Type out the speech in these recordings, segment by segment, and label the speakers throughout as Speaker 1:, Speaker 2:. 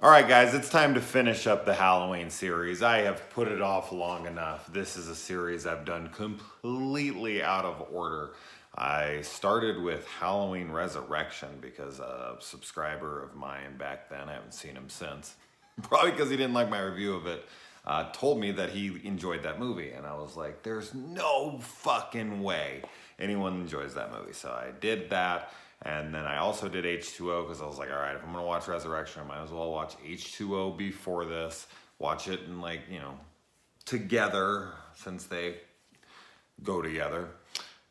Speaker 1: All right, guys, it's time to finish up the Halloween series. I have put it off long enough. This is a series I've done completely out of order. I started with Halloween Resurrection because a subscriber of mine back then, I haven't seen him since, probably because he didn't like my review of it, told me that he enjoyed that movie. And I was like, there's no fucking way anyone enjoys that movie. So I did that. And then I also did H2O because I was like, all right, if I'm going to watch Resurrection, I might as well watch H2O before this. Watch it and together since they go together.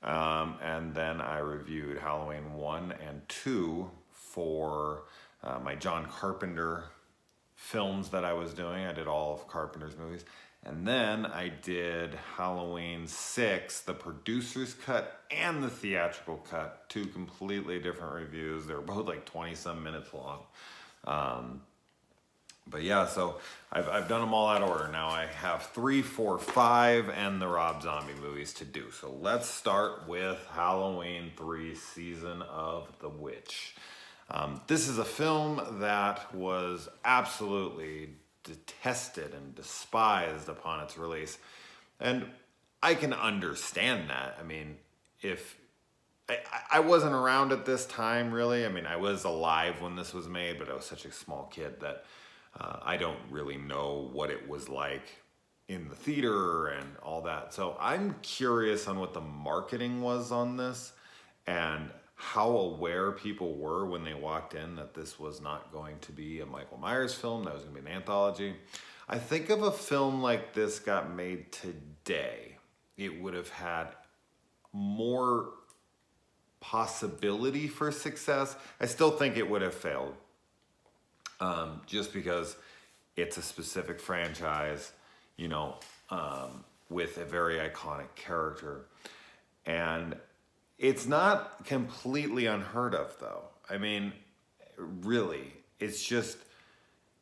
Speaker 1: And then I reviewed Halloween 1 and 2 for my John Carpenter films that I was doing. I did all of Carpenter's movies. And then I did Halloween 6, the producer's cut and the theatrical cut, two completely different reviews. They're both like 20-some minutes long. But yeah, so I've done them all out of order. Now I have 3, 4, 5, and the Rob Zombie movies to do. So let's start with Halloween 3, Season of the Witch. This is a film that was absolutely detested and despised upon its release. And I can understand that. I mean, if I wasn't around at this time, really. I mean, I was alive when this was made, but I was such a small kid that I don't really know what it was like in the theater and all that. So I'm curious on what the marketing was on this and how aware people were when they walked in that this was not going to be a Michael Myers film, that was going to be an anthology. I think if a film like this got made today, it would have had more possibility for success. I still think it would have failed, just because it's a specific franchise, with a very iconic character. And it's not completely unheard of, though. I mean, really, it's just,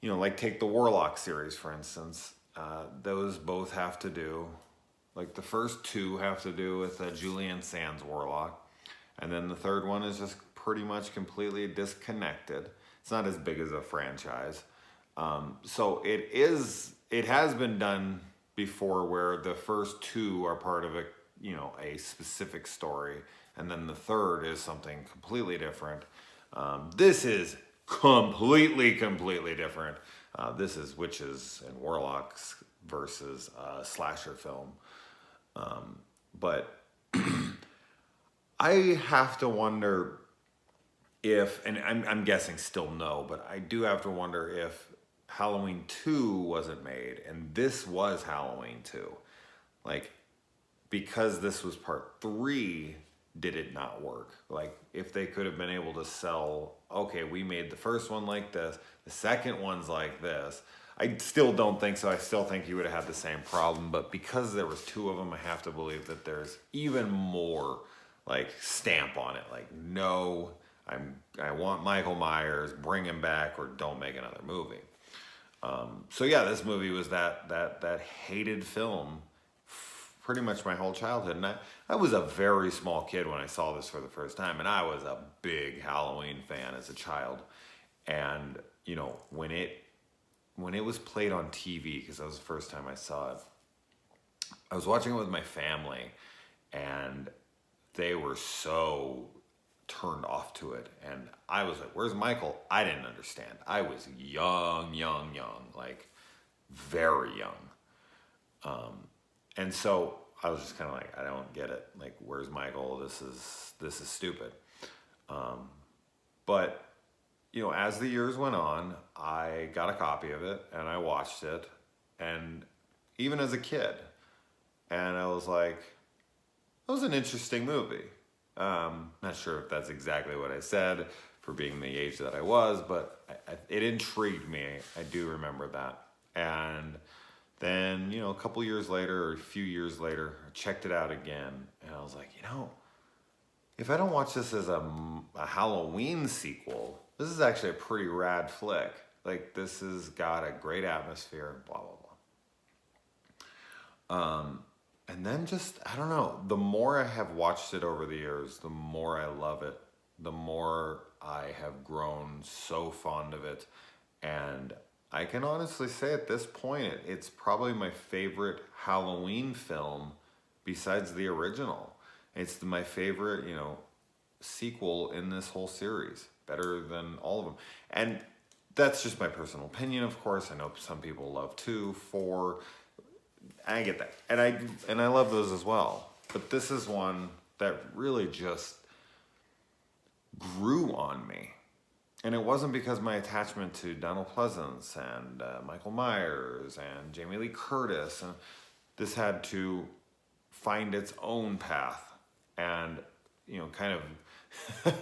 Speaker 1: like take the Warlock series, for instance. Those both have to do, like the first two have to do with Julian Sands Warlock. And then the third one is just pretty much completely disconnected. It's not as big as a franchise. So it has been done before where the first two are part of a specific story, and then the third is something completely different. This is completely different. This is witches and warlocks versus a slasher film. But I have to wonder if, and I'm guessing still no, but I do have to wonder if Halloween 2 wasn't made and this was Halloween 2. Like, because this was part 3, did it not work? Like, if they could have been able to sell, okay, we made the first one like this, the second one's like this. I still don't think so. I still think you would have had the same problem. But because there was 2 of them, I have to believe that there's even more like stamp on it. Like, no, I want Michael Myers, bring him back, or don't make another movie. So yeah, this movie was that hated film pretty much my whole childhood. And I was a very small kid when I saw this for the first time, and I was a big Halloween fan as a child. And when it was played on TV, because that was the first time I saw it, I was watching it with my family, and they were so turned off to it. And I was like, where's Michael? I didn't understand. I was young, like very young. And so I was just kind of like, I don't get it. Like, where's Michael? This is stupid. But as the years went on, I got a copy of it and I watched it, and even as a kid, and I was like, that was an interesting movie. Not sure if that's exactly what I said for being the age that I was, but it intrigued me. I do remember that. And then, a couple years later, or a few years later, I checked it out again, and I was like, if I don't watch this as a Halloween sequel, this is actually a pretty rad flick. Like, this has got a great atmosphere, blah, blah, blah. And then just, I don't know, the more I have watched it over the years, the more I love it, the more I have grown so fond of it. And I can honestly say at this point, it's probably my favorite Halloween film besides the original. It's my favorite, sequel in this whole series, better than all of them. And that's just my personal opinion, of course. I know some people love 2, 4. I get that. And I love those as well. But this is one that really just grew on me. And it wasn't because my attachment to Donald Pleasance and Michael Myers and Jamie Lee Curtis. And this had to find its own path and, kind of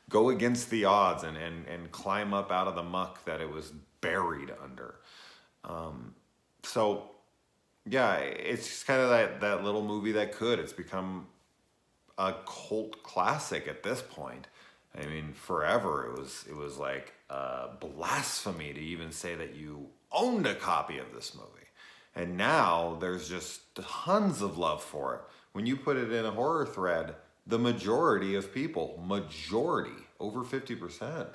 Speaker 1: go against the odds and climb up out of the muck that it was buried under. So, yeah, it's just kind of that little movie that could. It's become a cult classic at this point. I mean, forever it was like blasphemy to even say that you owned a copy of this movie. And now there's just tons of love for it. When you put it in a horror thread, the majority of people, over 50%,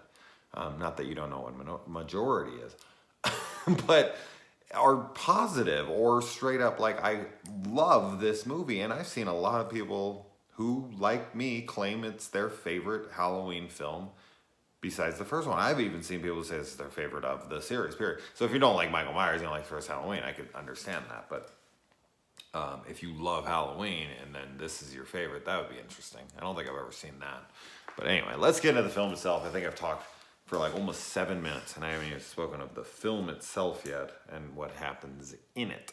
Speaker 1: not that you don't know what majority is, but are positive or straight up like, I love this movie. And I've seen a lot of people who, like me, claim it's their favorite Halloween film besides the first one. I've even seen people say it's their favorite of the series, period. So if you don't like Michael Myers, you don't like the first Halloween, I could understand that. But if you love Halloween and then this is your favorite, that would be interesting. I don't think I've ever seen that. But anyway, let's get into the film itself. I think I've talked for like almost 7 minutes, and I haven't even spoken of the film itself yet and what happens in it.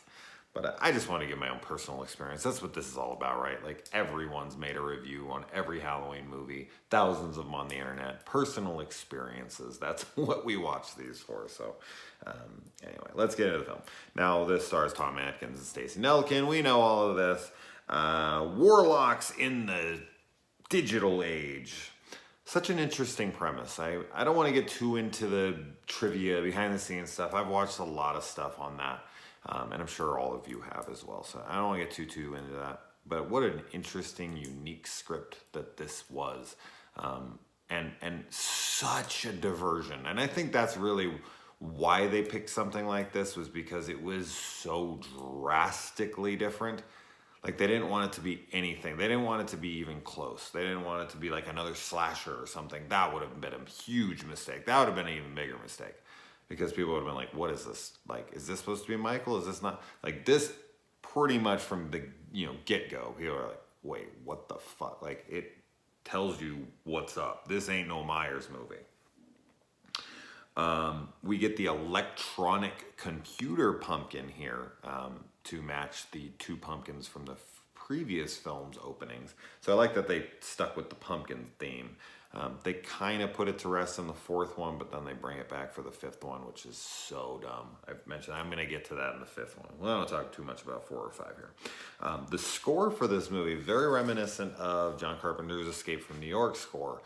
Speaker 1: But I just want to give my own personal experience. That's what this is all about, right? Like, everyone's made a review on every Halloween movie, thousands of them on the internet, personal experiences. That's what we watch these for. So anyway, let's get into the film. Now, this stars Tom Atkins and Stacey Nelkin. We know all of this. Warlocks in the digital age. Such an interesting premise. I don't want to get too into the trivia, behind the scenes stuff. I've watched a lot of stuff on that. And I'm sure all of you have as well. So I don't want to get too into that. But what an interesting, unique script that this was. And such a diversion. And I think that's really why they picked something like this, was because it was so drastically different. Like, they didn't want it to be anything. They didn't want it to be even close. They didn't want it to be like another slasher or something. That would have been a huge mistake. That would have been an even bigger mistake. Because people would have been like, what is this? Like, is this supposed to be Michael? Is this not? Like, this pretty much from the, get-go, people are like, wait, what the fuck? Like, it tells you what's up. This ain't no Myers movie. We get the electronic computer pumpkin here to match the 2 pumpkins from the previous film's openings. So I like that they stuck with the pumpkin theme. They kind of put it to rest in the 4th one, but then they bring it back for the 5th one, which is so dumb. I've mentioned I'm going to get to that in the 5th one. Well, I don't talk too much about 4 or 5 here. The score for this movie, very reminiscent of John Carpenter's Escape from New York score.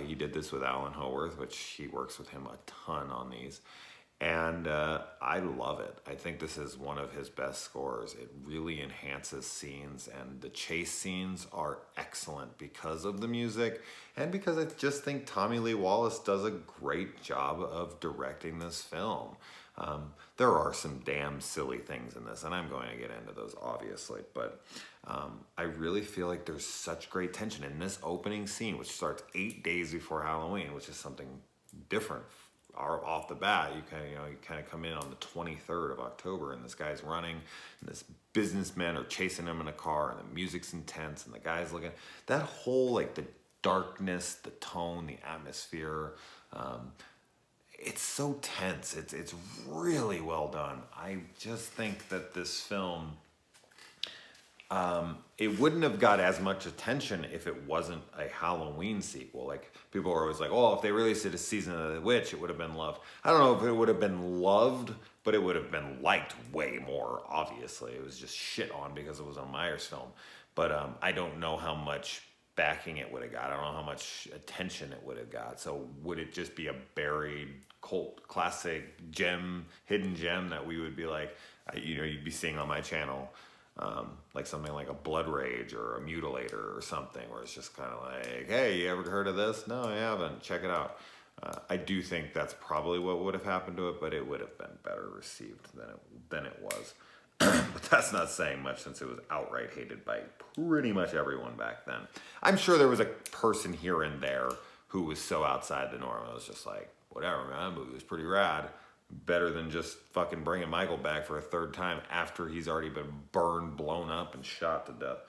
Speaker 1: He did this with Alan Howarth, which he works with him a ton on these. And I love it. I think this is one of his best scores. It really enhances scenes, and the chase scenes are excellent because of the music and because I just think Tommy Lee Wallace does a great job of directing this film. There are some damn silly things in this, and I'm going to get into those obviously, but I really feel like there's such great tension in this opening scene, which starts 8 days before Halloween, which is something different. Off the bat, you kind of come in on the 23rd of October, and this guy's running, and this businessmen are chasing him in a car, and the music's intense, and the guy's looking. That whole, like, the darkness, the tone, the atmosphere, it's so tense. It's really well done. I just think that this film, it wouldn't have got as much attention if it wasn't a Halloween sequel. Like, people are always like, oh, if they released it as Season of the Witch, it would have been loved. I don't know if it would have been loved, but it would have been liked way more, obviously. It was just shit on because it was a Myers film. But I don't know how much backing it would have got. I don't know how much attention it would have got. So would it just be a buried cult classic gem, hidden gem that we would be like, you'd be seeing on my channel? Like something like a Blood Rage or a Mutilator or something, where it's just kind of like, hey, you ever heard of this? No, I haven't. Check it out. I do think that's probably what would have happened to it, but it would have been better received than it was. But that's not saying much since it was outright hated by pretty much everyone back then. I'm sure there was a person here and there who was so outside the norm. It was just like, whatever, man, that movie was pretty rad. Better than just fucking bringing Michael back for a third time after he's already been burned, blown up, and shot to death.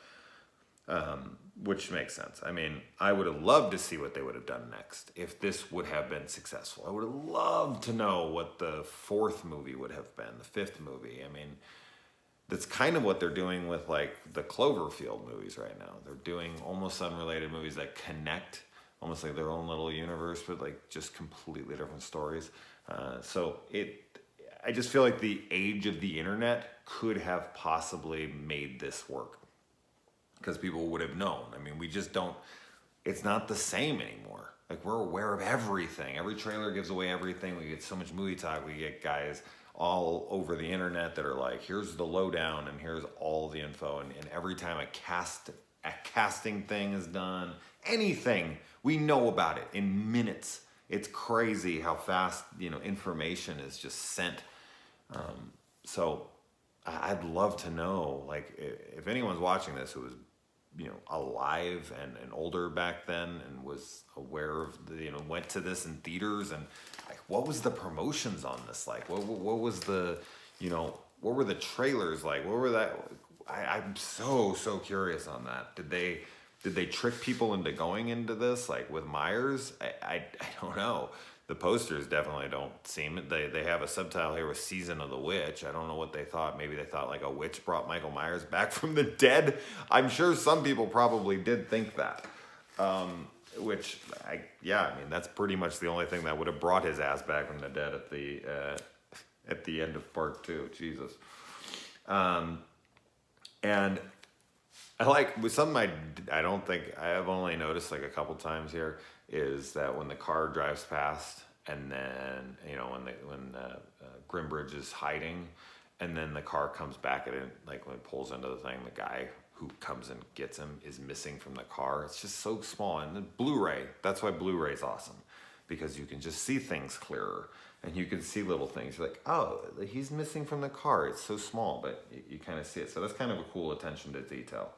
Speaker 1: Which makes sense. I mean, I would have loved to see what they would have done next if this would have been successful. I would have loved to know what the fourth movie would have been, the fifth movie. I mean, that's kind of what they're doing with like the Cloverfield movies right now. They're doing almost unrelated movies that connect, almost like their own little universe, but like just completely different stories. I just feel like the age of the internet could have possibly made this work because people would have known. I mean, we just don't, it's not the same anymore. Like, we're aware of everything. Every trailer gives away everything. We get so much movie talk. We get guys all over the internet that are like, here's the lowdown and here's all the info. And every time a casting thing is done, anything, we know about it in minutes. It's crazy how fast, information is just sent. So I'd love to know, like, if anyone's watching this who was, alive and older back then and was aware of went to this in theaters, and like, what was the promotions on this like? What was the, what were the trailers like? What were that? I'm so curious on that. Did they trick people into going into this like with Myers? I don't know. The posters definitely don't seem it. They have a subtitle here with Season of the Witch. I don't know what they thought. Maybe they thought like a witch brought Michael Myers back from the dead. I'm sure some people probably did think that. I mean, that's pretty much the only thing that would have brought his ass back from the dead at the end of part 2. Jesus. And I like with something I don't think I have only noticed like a couple times here is that when the car drives past and then when Grimbridge is hiding and then the car comes back at it, like when it pulls into the thing, the guy who comes and gets him is missing from the car. It's just so small. And the Blu-ray, that's why Blu-ray's awesome, because you can just see things clearer and you can see little things. You're like, oh, he's missing from the car. It's so small, but you kind of see it. So that's kind of a cool attention to detail.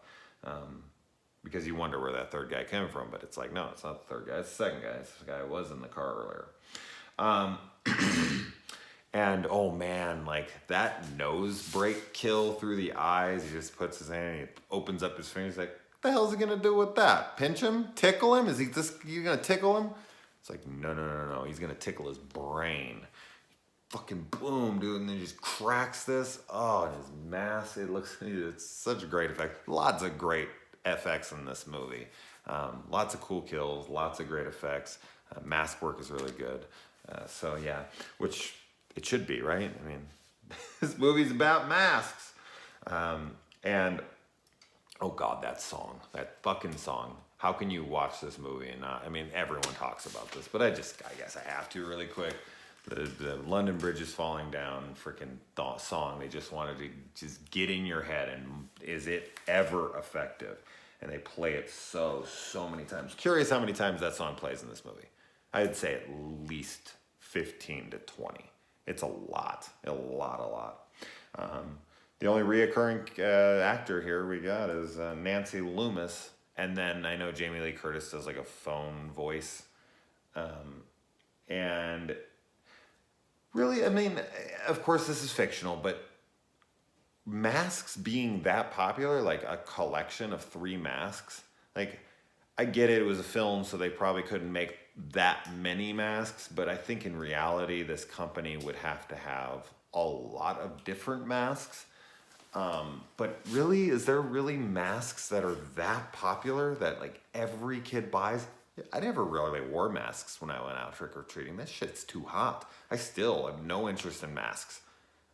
Speaker 1: Because you wonder where that third guy came from, but it's like, no, it's not the third guy, it's the second guy. It's the guy who was in the car earlier. And oh man, like that nose break kill through the eyes, he just puts his hand, he opens up his fingers, like, what the hell's he gonna do with that? Pinch him? Tickle him? You gonna tickle him? It's like, no, he's gonna tickle his brain. Fucking boom, dude, and then he just cracks this. Oh, and his mask, it's such a great effect. Lots of great FX in this movie. Lots of cool kills, lots of great effects. Mask work is really good. So yeah, which it should be, right? I mean, this movie's about masks. And oh God, that fucking song. How can you watch this movie and not, I mean, everyone talks about this, but I guess I have to really quick. The London Bridge is falling down freaking song. They just wanted to just get in your head, and is it ever effective? And they play it so many times. Curious how many times that song plays in this movie. I'd say at least 15 to 20. It's a lot. The only reoccurring actor here we got is Nancy Loomis. And then I know Jamie Lee Curtis does like a phone voice. And really, I mean, of course this is fictional, but masks being that popular, like a collection of 3 masks, like, I get it was a film, so they probably couldn't make that many masks, but I think in reality, this company would have to have a lot of different masks. But really, is there really masks that are that popular that like every kid buys? I never really wore masks when I went out trick-or-treating. That shit's too hot. I still have no interest in masks.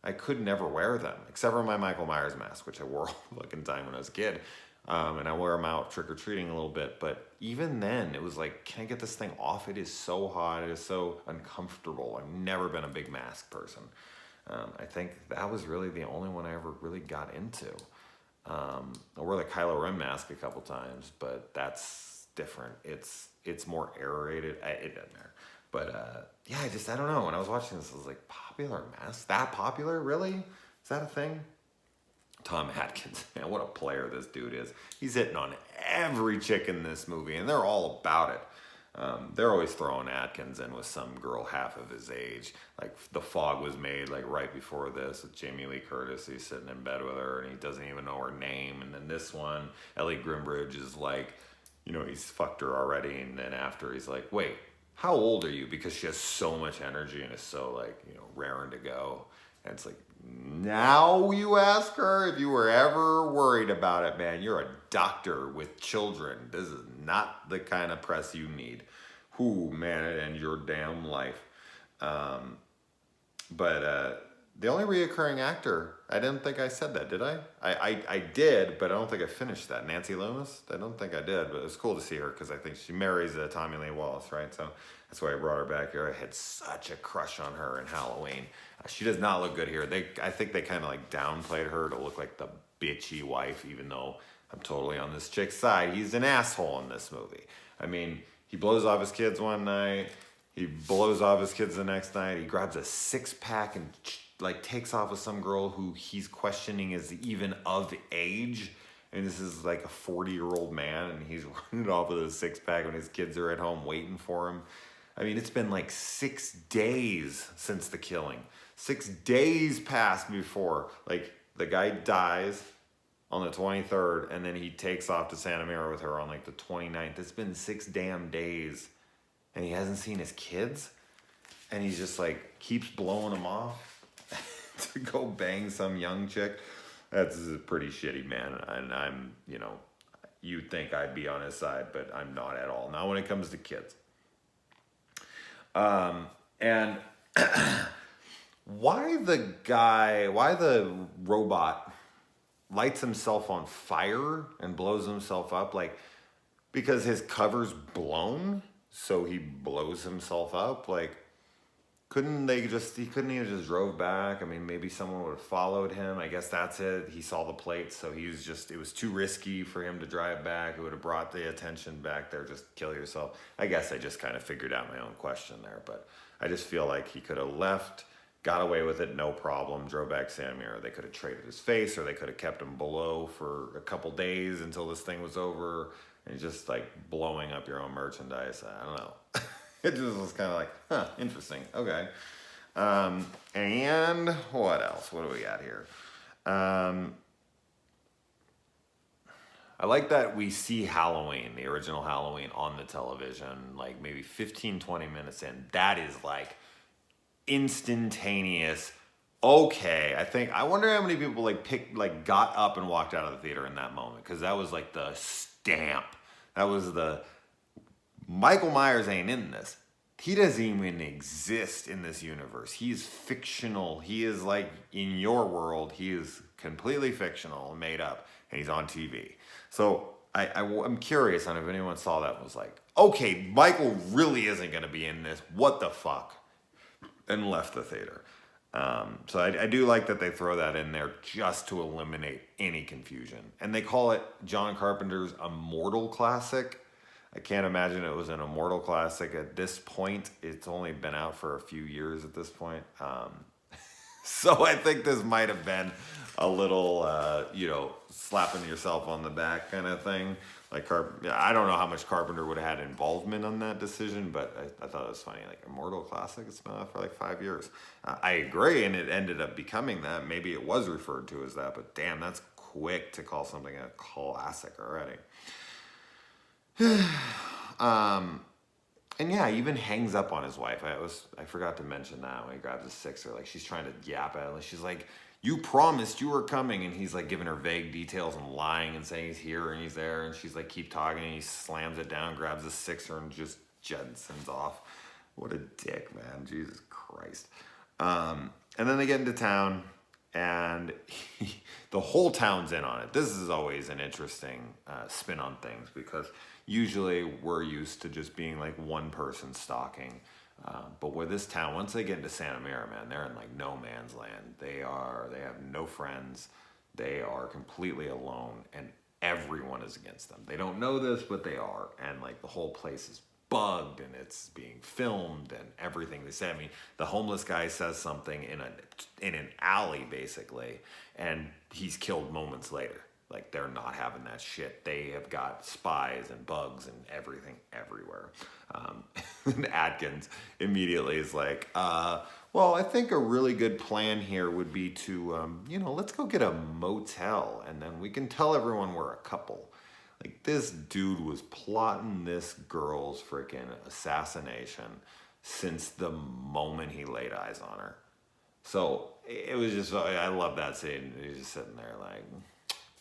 Speaker 1: I could never wear them, except for my Michael Myers mask, which I wore all the fucking time when I was a kid. And I wear them out trick-or-treating a little bit. But even then, it was like, can I get this thing off? It is so hot. It is so uncomfortable. I've never been a big mask person. I think that was really the only one I ever really got into. I wore the Kylo Ren mask a couple times, but that's different. It's more aerated. It doesn't matter. But yeah, I don't know. When I was watching this, I was like, popular mask? That popular? Really? Is that a thing? Tom Atkins, man, what a player this dude is. He's hitting on every chick in this movie, and they're all about it. They're always throwing Atkins in with some girl half of his age. Like, The Fog was made, like, right before this with Jamie Lee Curtis. He's sitting in bed with her, and he doesn't even know her name. And then this one, Ellie Grimbridge is like, he's fucked her already. And then after, he's like, wait, how old are you? Because she has so much energy and is so, like, raring to go. And it's like, now you ask her if you were ever worried about it, man. You're a doctor with children. This is not the kind of press you need. Whoo, man, it ends your damn life. But the only reoccurring actor, I didn't think I said that, did I? I did, but I don't think I finished that. Nancy Loomis? I don't think I did, but it was cool to see her because I think she marries Tommy Lee Wallace, right? So that's why I brought her back here. I had such a crush on her in Halloween. She does not look good here. I think they kind of like downplayed her to look like the bitchy wife, even though I'm totally on this chick's side. He's an asshole in this movie. I mean, he blows off his kids one night. He blows off his kids the next night. He grabs a 6-pack and like takes off with some girl who he's questioning is even of age. And this is like a 40-year-old man, and he's running off with a 6-pack when his kids are at home waiting for him. I mean, it's been like 6 days since the killing. 6 days passed before, like, the guy dies on the 23rd, and then he takes off to Santa Mira with her on, like, the 29th. It's been 6 damn days, and he hasn't seen his kids? And he's just, like, keeps blowing them off to go bang some young chick? That's pretty shitty, man. And I'm, you'd think I'd be on his side, but I'm not at all. Not when it comes to kids. And why the robot lights himself on fire and blows himself up? Like, because his cover's blown, so he blows himself up? Like, he couldn't even just drove back? I mean, maybe someone would have followed him. I guess that's it. He saw the plates, so it was too risky for him to drive back. It would have brought the attention back there. Just kill yourself. I guess I just kind of figured out my own question there, but I just feel like he could have left, got away with it, no problem, drove back to Santa Mira. They could have traded his face, or they could have kept him below for a couple days until this thing was over, and just like blowing up your own merchandise. I don't know. It just was kind of like, huh, interesting. Okay. And what else? What do we got here? I like that we see Halloween, the original Halloween, on the television, like maybe 15, 20 minutes in. That is like instantaneous. Okay, I wonder how many people got up and walked out of the theater in that moment, because that was like the stamp. That was the Michael Myers ain't in this. He doesn't even exist in this universe. He's fictional. He is like in your world. He is completely fictional and made up, and he's on TV. So I'm curious on if anyone saw that and was like, okay, Michael really isn't going to be in this. What the fuck? And left the theater. So I do like that they throw that in there just to eliminate any confusion. And they call it John Carpenter's Immortal Classic. I can't imagine it was an Immortal Classic at this point. It's only been out for a few years at this point. So I think this might have been a little, slapping yourself on the back kind of thing. Like, I don't know how much Carpenter would have had involvement on that decision, but I thought it was funny. Like, Immortal Classic, it's been out for like 5 years. I agree, and it ended up becoming that. Maybe it was referred to as that, but damn, that's quick to call something a classic already. And yeah, he even hangs up on his wife. I forgot to mention that when he grabs his sixer. Like, she's trying to yap at him. She's like, you promised you were coming. And he's like giving her vague details and lying and saying he's here and he's there. And she's like, keep talking. And he slams it down, grabs his sixer, and just jettisons off. What a dick, man. Jesus Christ. And then they get into town, and the whole town's in on it. This is always an interesting spin on things, because usually we're used to just being like one person stalking. But with this town, once they get into Santa Mira, man, they're in like no man's land. They have no friends. They are completely alone, and everyone is against them. They don't know this, but they are. And like the whole place is bugged and it's being filmed and everything they say. I mean, the homeless guy says something in an alley basically, and he's killed moments later. Like, they're not having that shit. They have got spies and bugs and everything everywhere. And Atkins immediately is like, well, I think a really good plan here would be to, let's go get a motel and then we can tell everyone we're a couple. Like, this dude was plotting this girl's freaking assassination since the moment he laid eyes on her. So it was just, I love that scene. He's just sitting there like,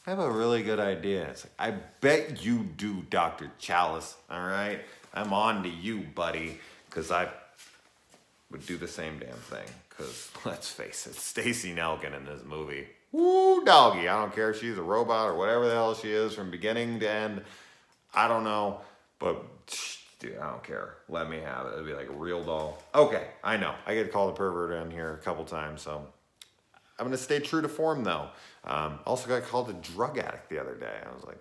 Speaker 1: I have a really good idea. It's like, I bet you do, Dr. Chalice, all right? I'm on to you, buddy, because I would do the same damn thing. Because, let's face it, Stacey Nelkin in this movie, woo, doggy. I don't care if she's a robot or whatever the hell she is from beginning to end. I don't know, but dude, I don't care. Let me have it. It'll be like a real doll. Okay, I know. I get called a pervert in here a couple times, so I'm going to stay true to form, though. Also got called a drug addict the other day. I was like,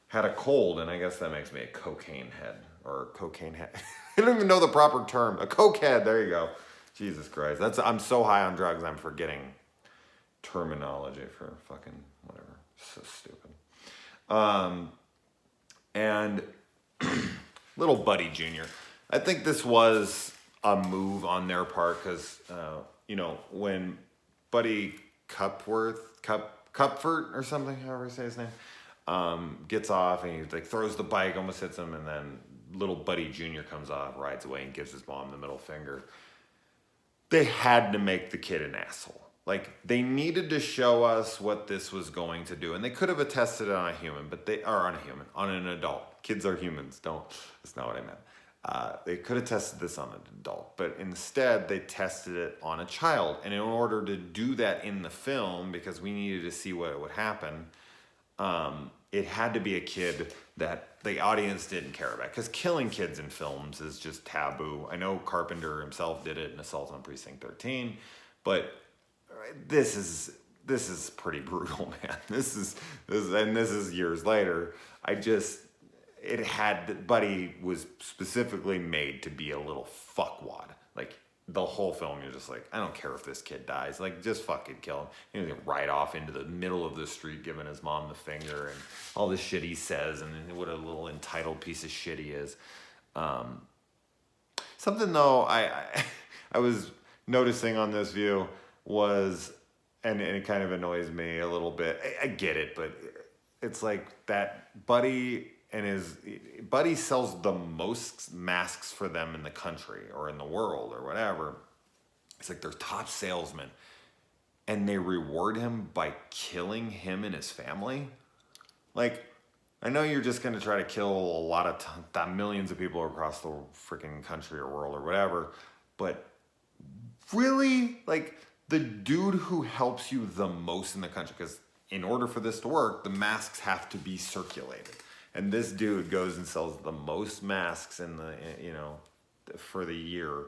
Speaker 1: had a cold, and I guess that makes me a cocaine head. Or cocaine head. I don't even know the proper term. A coke head. There you go. Jesus Christ. I'm so high on drugs, I'm forgetting terminology for fucking whatever. So stupid. And little Buddy Jr. I think this was a move on their part because, when Buddy Cupford or something, however you say his name, gets off and he like throws the bike, almost hits him, and then little Buddy Jr. comes off, rides away, and gives his mom the middle finger. They had to make the kid an asshole. Like, they needed to show us what this was going to do. And they could have tested it on a human, on an adult. Kids are humans, that's not what I meant. They could have tested this on an adult, but instead they tested it on a child. And in order to do that in the film, because we needed to see what would happen, it had to be a kid that the audience didn't care about. Because killing kids in films is just taboo. I know Carpenter himself did it in Assault on Precinct 13, but this is pretty brutal, man. This is years later. Buddy was specifically made to be a little fuckwad. Like, the whole film, you're just like, I don't care if this kid dies. Like, just fucking kill him. He's right off into the middle of the street giving his mom the finger and all the shit he says and what a little entitled piece of shit he is. Something, though, I was noticing on this view was, and it kind of annoys me a little bit. I get it, but it's like that Buddy sells the most masks for them in the country or in the world or whatever. It's like their top salesman, and they reward him by killing him and his family. Like, I know you're just going to try to kill a lot of millions of people across the freaking country or world or whatever, but really, like, the dude who helps you the most in the country, because in order for this to work, the masks have to be circulated. And this dude goes and sells the most masks for the year.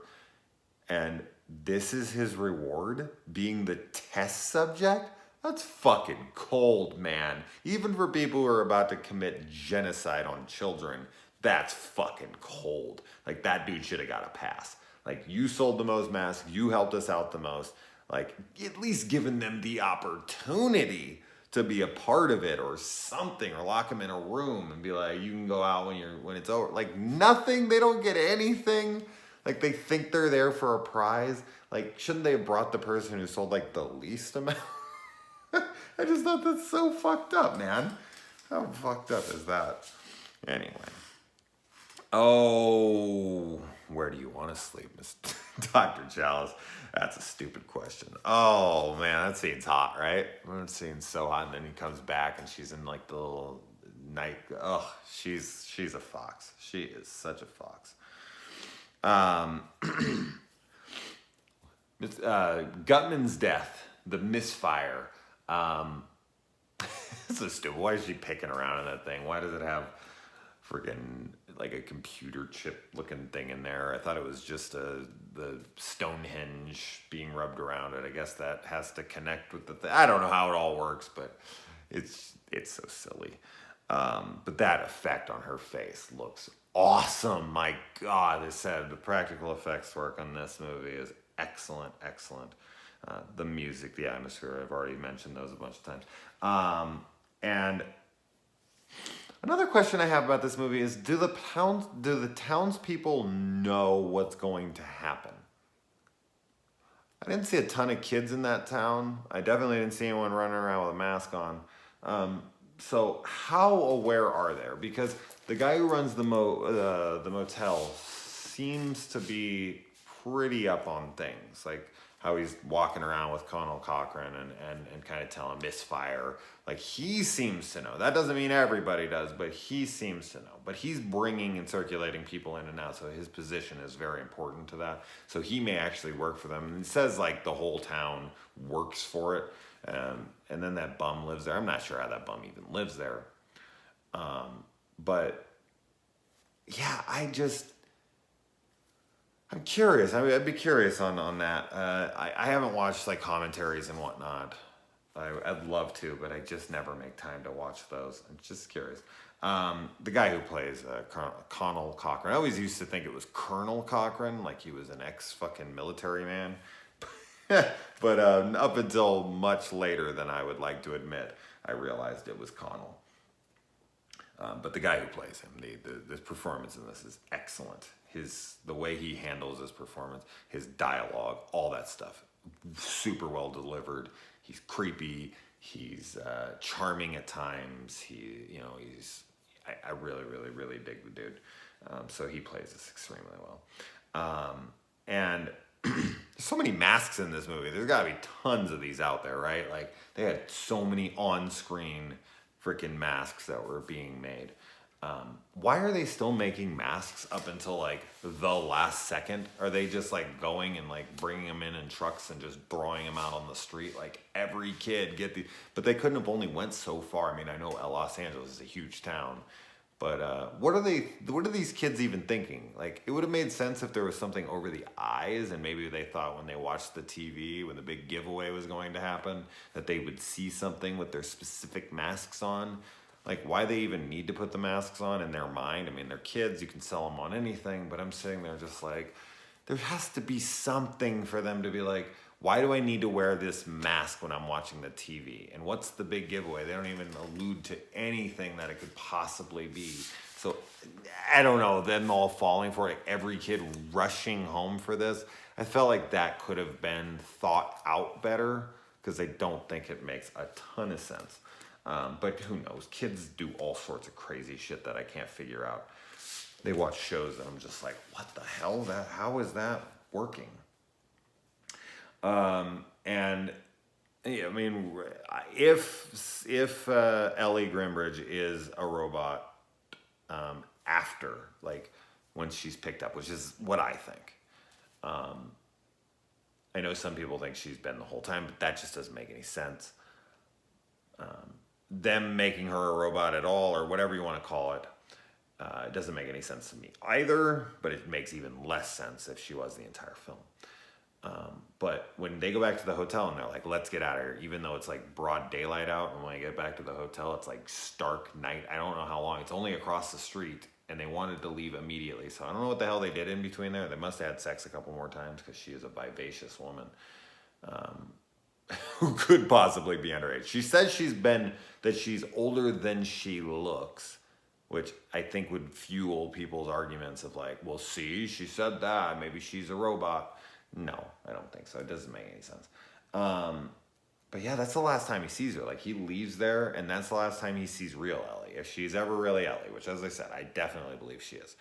Speaker 1: And this is his reward, being the test subject? That's fucking cold, man. Even for people who are about to commit genocide on children, that's fucking cold. Like, that dude should have got a pass. Like, you sold the most masks, you helped us out the most. Like, at least giving them the opportunity to be a part of it or something, or lock them in a room and be like, you can go out when it's over. Like, nothing. They don't get anything. Like, they think they're there for a prize. Like, shouldn't they have brought the person who sold like the least amount? I just thought that's so fucked up, man. How fucked up is that? Anyway. Oh, where do you want to sleep, Mr. Dr. Chalice? That's a stupid question. Oh, man, that scene's hot, right? That scene's so hot, and then he comes back, and she's in, like, the little night. Oh, she's a fox. She is such a fox. Gutman's death, the misfire. It's so stupid. Why is she picking around in that thing? Why does it have freaking like a computer chip looking thing in there? I thought it was just the Stonehenge being rubbed around it. I guess that has to connect with the thing. I don't know how it all works, but it's so silly. But that effect on her face looks awesome. My God, the practical effects work on this movie is excellent, excellent. The music, the atmosphere, I've already mentioned those a bunch of times. And another question I have about this movie is, do the townspeople know what's going to happen? I didn't see a ton of kids in that town. I definitely didn't see anyone running around with a mask on. So how aware are they? Because the guy who runs the motel seems to be pretty up on things, like how he's walking around with Colonel Cochran and kind of telling misfire. Like, he seems to know. That doesn't mean everybody does, but he seems to know. But he's bringing and circulating people in and out, so his position is very important to that. So he may actually work for them. And it says, like, the whole town works for it. And then that bum lives there. I'm not sure how that bum even lives there. But, yeah, I'm curious. I'd be curious on that. I haven't watched, like, commentaries and whatnot. I'd love to, but I just never make time to watch those. I'm just curious. The guy who plays Colonel Cochran, I always used to think it was Colonel Cochran, like he was an ex-fucking military man. But up until much later than I would like to admit, I realized it was Connell. But the guy who plays him, the performance in this is excellent. The way he handles his performance, his dialogue, all that stuff, super well delivered. He's creepy. He's charming at times. I really, really, really dig the dude. So he plays this extremely well. And there's so many masks in this movie. There's got to be tons of these out there, right? Like, they had so many on-screen freaking masks that were being made. Why are they still making masks up until, like, the last second? Are they just, like, going and, like, bringing them in trucks and just throwing them out on the street? Like, every kid get the... But they couldn't have only went so far. I mean, I know Los Angeles is a huge town. But what are these kids even thinking? Like, it would have made sense if there was something over the eyes, and maybe they thought when they watched the TV, when the big giveaway was going to happen, that they would see something with their specific masks on. Like, why they even need to put the masks on in their mind? I mean, they're kids, you can sell them on anything, but I'm sitting there just like, there has to be something for them to be like, why do I need to wear this mask when I'm watching the TV? And what's the big giveaway? They don't even allude to anything that it could possibly be. So, I don't know, them all falling for it, every kid rushing home for this. I felt like that could have been thought out better, because I don't think it makes a ton of sense. But who knows? Kids do all sorts of crazy shit that I can't figure out. They watch shows and I'm just like, what the hell? How is that working? And yeah, I mean, if Ellie Grimbridge is a robot after, like, when she's picked up, which is what I think. I know some people think she's been the whole time, but that just doesn't make any sense. Them making her a robot at all, or whatever you want to call it, it doesn't make any sense to me either, but it makes even less sense if she was the entire film. But when they go back to the hotel and they're like, let's get out of here, even though it's like broad daylight out, and when I get back to the hotel, it's like stark night. I don't know how long. It's only across the street, and they wanted to leave immediately. So I don't know what the hell they did in between there. They must have had sex a couple more times, because she is a vivacious woman. Who could possibly be underage. She says that she's older than she looks, which I think would fuel people's arguments of like, well, see, she said that, maybe she's a robot. No, I don't think so. It doesn't make any sense. But yeah, that's the last time he sees her. Like, he leaves there, and that's the last time he sees real Ellie. If she's ever really Ellie, which, as I said, I definitely believe she is.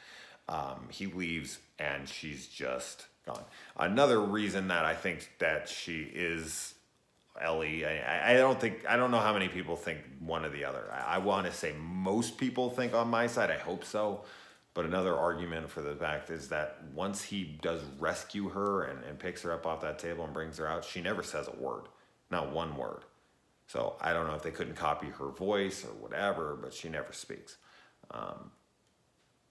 Speaker 1: He leaves, and she's just gone. Another reason that I think that she is Ellie, I don't know how many people think one or the other. I want to say most people think on my side. I hope so. But another argument for the fact is that once he does rescue her and picks her up off that table and brings her out, she never says a word. Not one word. So I don't know if they couldn't copy her voice or whatever, but she never speaks.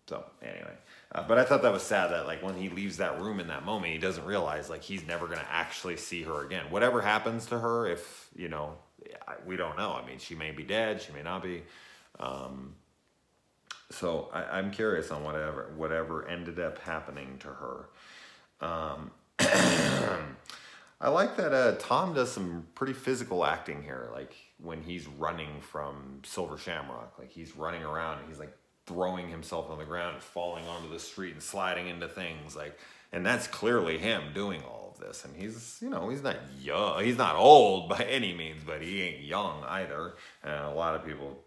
Speaker 1: So anyway, but I thought that was sad that, like, when he leaves that room in that moment, he doesn't realize, like, he's never going to actually see her again. Whatever happens to her, if, you know, we don't know. I mean, she may be dead, she may not be. So I'm curious on whatever ended up happening to her. Um, I like that Tom does some pretty physical acting here. Like when he's running from Silver Shamrock, like he's running around and he's like throwing himself on the ground and falling onto the street and sliding into things. Like, and that's clearly him doing all of this. And he's, he's not young, he's not old by any means, but he ain't young either. And a lot of people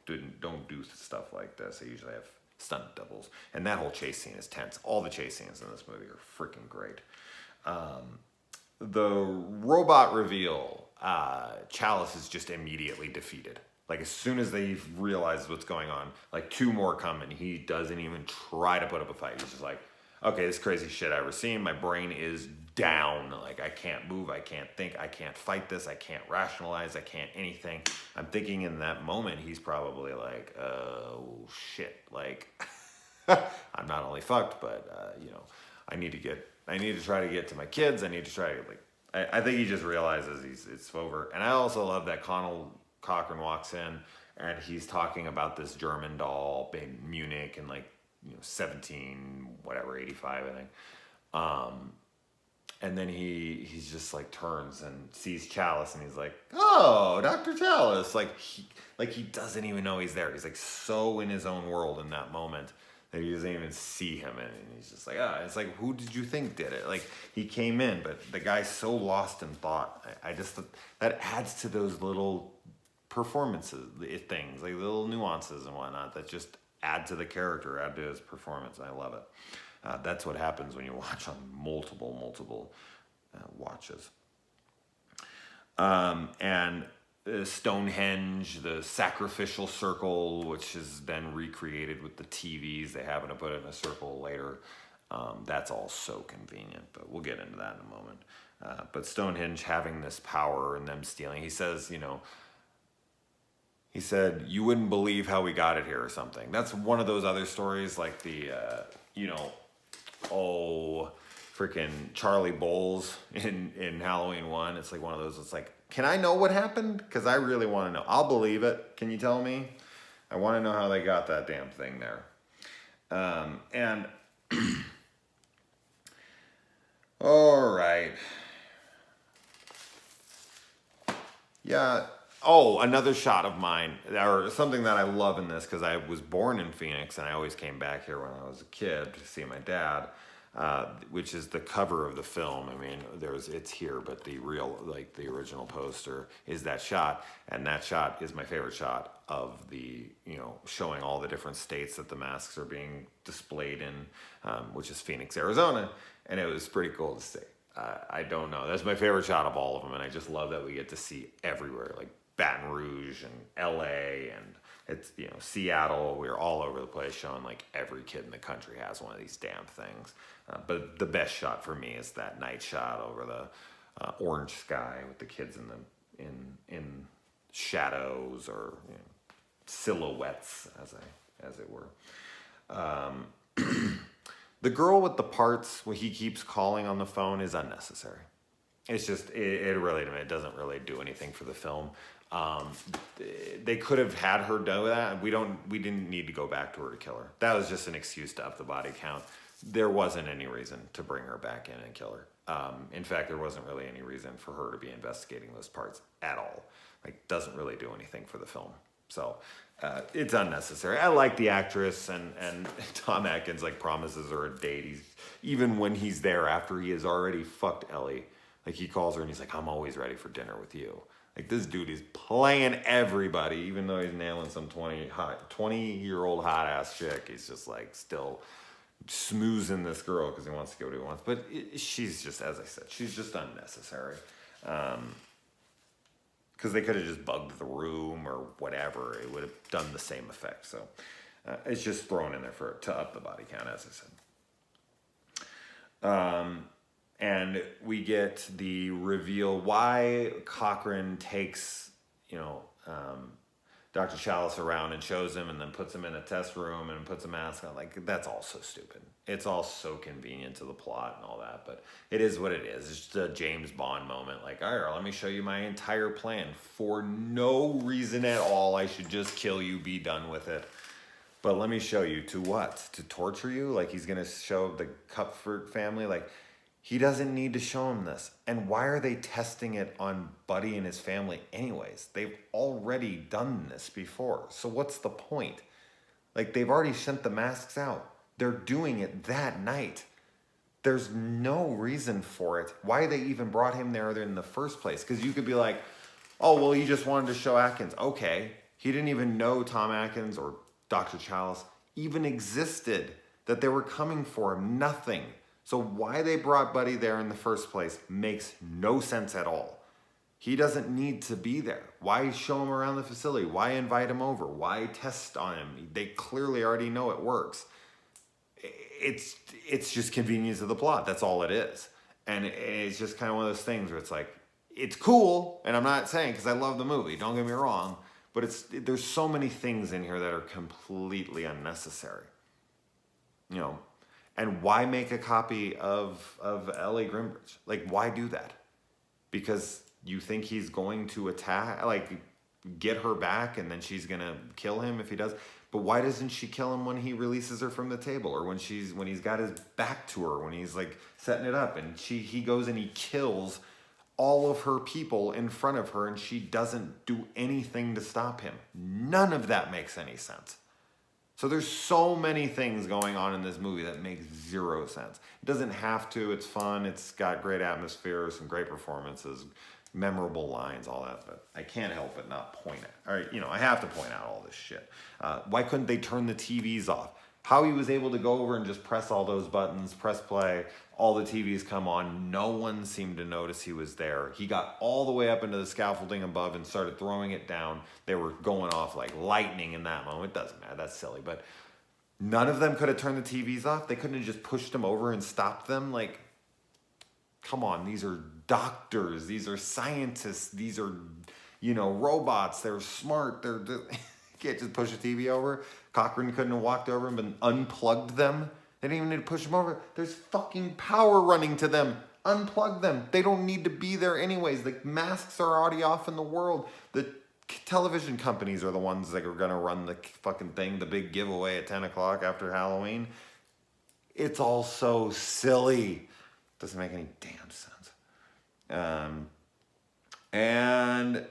Speaker 1: don't do stuff like this. They usually have stunt doubles. And that whole chase scene is tense. All the chase scenes in this movie are freaking great. The robot reveal, Chalice is just immediately defeated. Like as soon as they realize what's going on, like two more come and he doesn't even try to put up a fight. He's just like, okay, this crazy shit I've ever seen. My brain is down. Like I can't move, I can't think, I can't fight this, I can't rationalize, I can't anything. I'm thinking in that moment, he's probably like, oh shit, like I'm not only fucked, but I need to try to get to my kids. I need to try to I think he just realizes it's over. And I also love that Cochran walks in and he's talking about this German doll in Munich in 85, I think. And then he's just like turns and sees Chalice and he's like, oh, Dr. Chalice. Like he doesn't even know he's there. He's like so in his own world in that moment that he doesn't even see him, and he's just like, it's like, who did you think did it? Like he came in, but the guy's so lost in thought. I just, that adds to those little performances, things, like little nuances and whatnot that just add to the character, add to his performance. I love it. That's what happens when you watch on multiple watches. And Stonehenge, the sacrificial circle, which has been recreated with the TVs. They happen to put it in a circle later. That's all so convenient, but we'll get into that in a moment. But Stonehenge having this power and them stealing, he says, he said, you wouldn't believe how we got it here or something. That's one of those other stories like the, freaking Charlie Bowles in Halloween 1. It's like one of those, it's like, can I know what happened? Because I really want to know. I'll believe it. Can you tell me? I want to know how they got that damn thing there. And all right. Yeah. Oh, another shot of mine, or something that I love in this, because I was born in Phoenix and I always came back here when I was a kid to see my dad. Which is the cover of the film. I mean, it's here, but the original poster is that shot, and that shot is my favorite shot of the, showing all the different states that the masks are being displayed in, which is Phoenix, Arizona, and it was pretty cool to see. I don't know, that's my favorite shot of all of them, and I just love that we get to see everywhere, like Baton Rouge and LA and it's, Seattle. We're all over the place showing like every kid in the country has one of these damn things. But the best shot for me is that night shot over the orange sky with the kids in shadows or silhouettes, as it were. The girl with the parts when he keeps calling on the phone is unnecessary. It's just it really, it doesn't really do anything for the film. They could have had her do that. We didn't need to go back to her to kill her. That was just an excuse to up the body count. There wasn't any reason to bring her back in and kill her. In fact, there wasn't really any reason for her to be investigating those parts at all. Like, doesn't really do anything for the film. So it's unnecessary. I like the actress, and Tom Atkins promises her a date. Even when he's there after he has already fucked Ellie, he calls her and he's like, I'm always ready for dinner with you. This dude is playing everybody, even though he's nailing some 20-year-old hot ass chick. He's just still smoozing this girl because he wants to get what he wants. But she's just, as I said, she's just unnecessary. Because they could have just bugged the room or whatever. It would have done the same effect. So it's just thrown in there to up the body count, as I said. And we get the reveal why Cochran takes, Dr. Chalice around and shows him and then puts him in a test room and puts a mask on. That's all so stupid. It's all so convenient to the plot and all that, but it is what it is. It's just a James Bond moment. All right, let me show you my entire plan. For no reason at all, I should just kill you, be done with it. But let me show you. To what? To torture you? Like he's going to show the Cupford family? Like, he doesn't need to show him this. And why are they testing it on Buddy and his family anyways? They've already done this before. So what's the point? Like, they've already sent the masks out. They're doing it that night. There's no reason for it. Why they even brought him there in the first place? Because you could be like, oh, well, he just wanted to show Atkins. Okay. He didn't even know Tom Atkins or Dr. Chalice even existed, that they were coming for him. Nothing. So why they brought Buddy there in the first place makes no sense at all. He doesn't need to be there. Why show him around the facility? Why invite him over? Why test on him? They clearly already know it works. It's just convenience of the plot. That's all it is. And it's just kind of one of those things where it's like, it's cool. And I'm not saying, because I love the movie, don't get me wrong, but there's so many things in here that are completely unnecessary. You know, and why make a copy of Ellie Grimbridge? Like, why do that? Because you think he's going to attack, like, get her back, and then she's gonna kill him if he does. But why doesn't she kill him when he releases her from the table, or when he's got his back to her, when he's like setting it up, and he goes and he kills all of her people in front of her, and she doesn't do anything to stop him? None of that makes any sense. So there's so many things going on in this movie that make zero sense. It doesn't have to. It's fun. It's got great atmosphere, some great performances, memorable lines, all that. But I can't help but not point at. All right, I have to point out all this shit. Why couldn't they turn the TVs off? How he was able to go over and just press all those buttons, press play, all the TVs come on. No one seemed to notice he was there. He got all the way up into the scaffolding above and started throwing it down. They were going off like lightning in that moment. It doesn't matter. That's silly. But none of them could have turned the TVs off. They couldn't have just pushed them over and stopped them. Like, come on. These are doctors. These are scientists. These are, robots. They're smart. You can't just push a TV over. Cochran couldn't have walked over and unplugged them. They didn't even need to push them over. There's fucking power running to them. Unplug them. They don't need to be there anyways. The masks are already off in the world. The television companies are the ones that are going to run the fucking thing, the big giveaway at 10 o'clock after Halloween. It's all so silly. Doesn't make any damn sense. And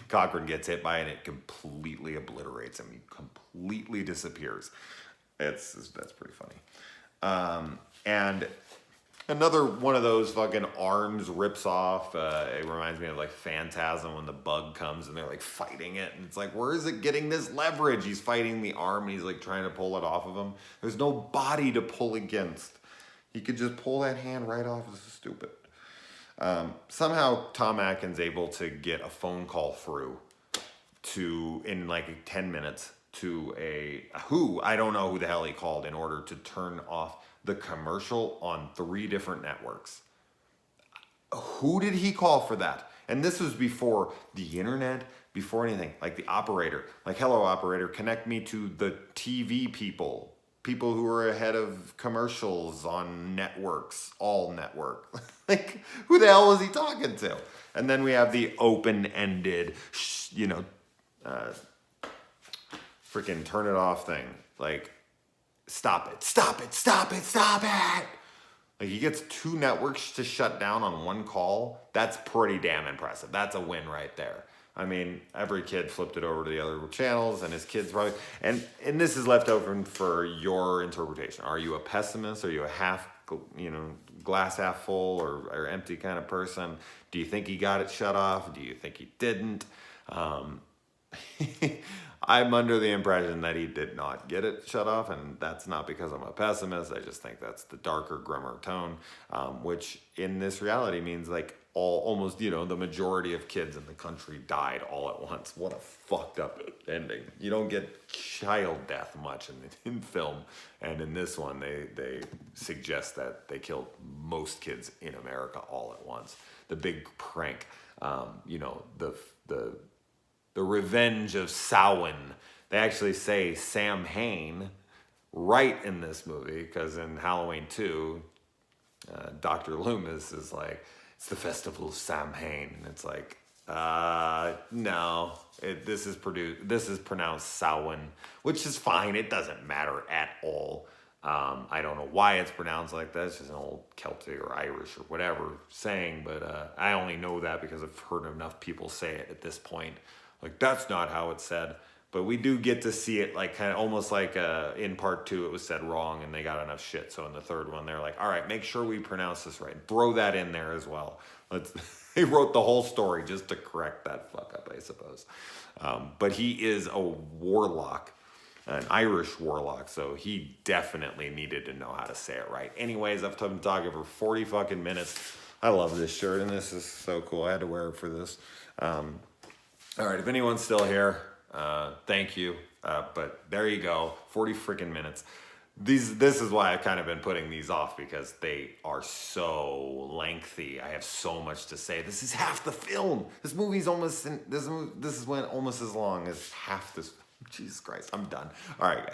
Speaker 1: Cochran gets hit by it and it completely obliterates him. He completely disappears. That's pretty funny. And another one of those fucking arms rips off. It reminds me of like Phantasm when the bug comes and they're like fighting it. And it's like, where is it getting this leverage? He's fighting the arm and he's like trying to pull it off of him. There's no body to pull against. He could just pull that hand right off. This is stupid. Somehow Tom Atkins able to get a phone call through in like 10 minutes to I don't know who the hell he called, in order to turn off the commercial on 3 different networks. Who did he call for that? And this was before the internet, before anything. Like the operator, like, hello operator, connect me to the TV people who are ahead of commercials on networks, all network. Like, who the hell was he talking to? And then we have the open-ended, freaking turn it off thing. Like, stop it, stop it, stop it, stop it. Like, he gets 2 networks to shut down on one call. That's pretty damn impressive. That's a win right there. I mean, every kid flipped it over to the other channels, and his kids probably, and this is left open for your interpretation. Are you a pessimist? Are you a glass half full or empty kind of person? Do you think he got it shut off? Do you think he didn't? I'm under the impression that he did not get it shut off, and that's not because I'm a pessimist. I just think that's the darker, grimmer tone, which in this reality means like almost, the majority of kids in the country died all at once. What a fucked up ending. You don't get child death much in film, and in this one, they suggest that they killed most kids in America all at once. The big prank, the Revenge of Samhain. They actually say Sam Hain right in this movie, because in Halloween 2, Dr. Loomis is like, it's the festival of Sam Hain. And it's like, No. This is pronounced Samhain, which is fine. It doesn't matter at all. I don't know why it's pronounced like that. It's just an old Celtic or Irish or whatever saying, but I only know that because I've heard enough people say it at this point. Like, that's not how it's said. But we do get to see it, like, kind of almost like in part 2 it was said wrong and they got enough shit. So in the third one they're like, all right, make sure we pronounce this right. Throw that in there as well. They wrote the whole story just to correct that fuck up, I suppose. But he is a warlock, an Irish warlock, so he definitely needed to know how to say it right. Anyways, I've been talking for 40 fucking minutes. I love this shirt, and this is so cool. I had to wear it for this. All right, if anyone's still here, thank you. But there you go, 40 freaking minutes. This is why I've kind of been putting these off, because they are so lengthy. I have so much to say. This is half the film. This movie's almost this is went almost as long as half this. Jesus Christ, I'm done. All right, guys.